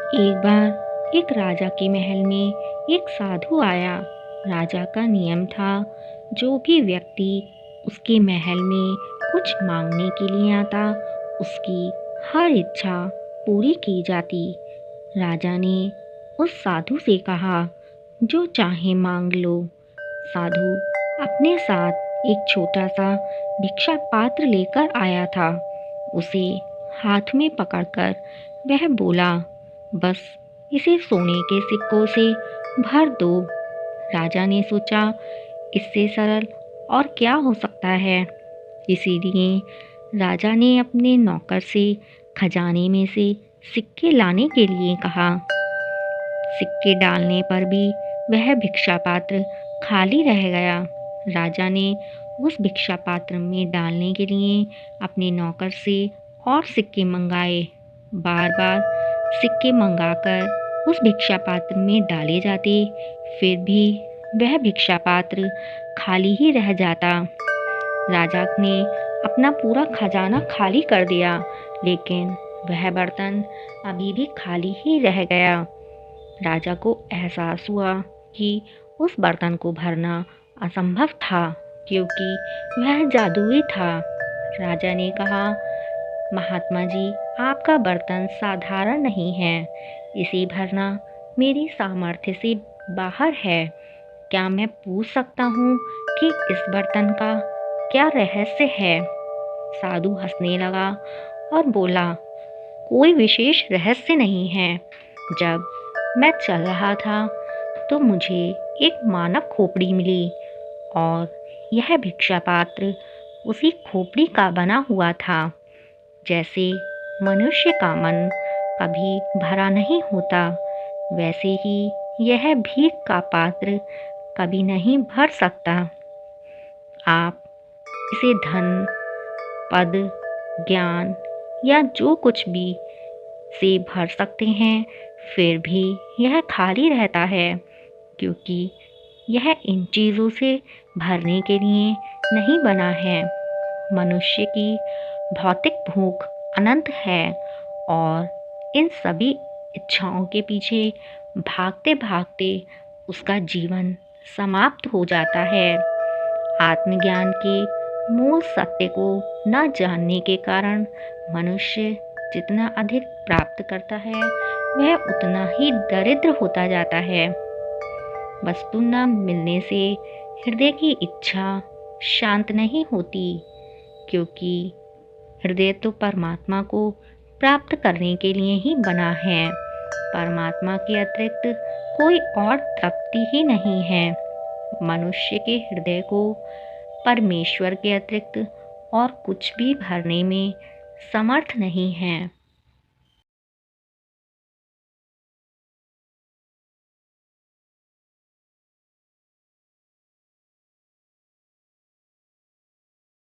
एक बार एक राजा के महल में एक साधु आया। राजा का नियम था, जो भी व्यक्ति उसके महल में कुछ मांगने के लिए आता, उसकी हर इच्छा पूरी की जाती। राजा ने उस साधु से कहा, जो चाहे मांग लो। साधु अपने साथ एक छोटा सा भिक्षा पात्र लेकर आया था। उसे हाथ में पकड़कर वह बोला, बस इसे सोने के सिक्कों से भर दो। राजा ने सोचा, इससे सरल और क्या हो सकता है। इसीलिए राजा ने अपने नौकर से खजाने में से सिक्के लाने के लिए कहा। सिक्के डालने पर भी वह भिक्षा पात्र खाली रह गया। राजा ने उस भिक्षा पात्र में डालने के लिए अपने नौकर से और सिक्के मंगाए। बार बार सिक्के मंगाकर उस भिक्षा पात्र में डाले जाते, फिर भी वह भिक्षा पात्र खाली ही रह जाता। राजा ने अपना पूरा खजाना खाली कर दिया, लेकिन वह बर्तन अभी भी खाली ही रह गया। राजा को एहसास हुआ कि उस बर्तन को भरना असंभव था, क्योंकि वह जादुई था। राजा ने कहा, महात्मा जी, आपका बर्तन साधारण नहीं है। इसे भरना मेरी सामर्थ्य से बाहर है। क्या मैं पूछ सकता हूँ कि इस बर्तन का क्या रहस्य है? साधु हंसने लगा और बोला, कोई विशेष रहस्य नहीं है। जब मैं चल रहा था तो मुझे एक मानव खोपड़ी मिली, और यह भिक्षा पात्र उसी खोपड़ी का बना हुआ था। जैसे मनुष्य का मन कभी भरा नहीं होता, वैसे ही यह भीख का पात्र कभी नहीं भर सकता। आप इसे धन, पद, ज्ञान या जो कुछ भी से भर सकते हैं, फिर भी यह खाली रहता है, क्योंकि यह इन चीज़ों से भरने के लिए नहीं बना है। मनुष्य की भौतिक भूख अनंत है, और इन सभी इच्छाओं के पीछे भागते भागते उसका जीवन समाप्त हो जाता है। आत्मज्ञान के मूल सत्य को न जानने के कारण मनुष्य जितना अधिक प्राप्त करता है, वह उतना ही दरिद्र होता जाता है। वस्तु न मिलने से हृदय की इच्छा शांत नहीं होती, क्योंकि हृदय तो परमात्मा को प्राप्त करने के लिए ही बना है। परमात्मा के अतिरिक्त कोई और तृप्ति ही नहीं है। मनुष्य के हृदय को परमेश्वर के अतिरिक्त और कुछ भी भरने में समर्थ नहीं है।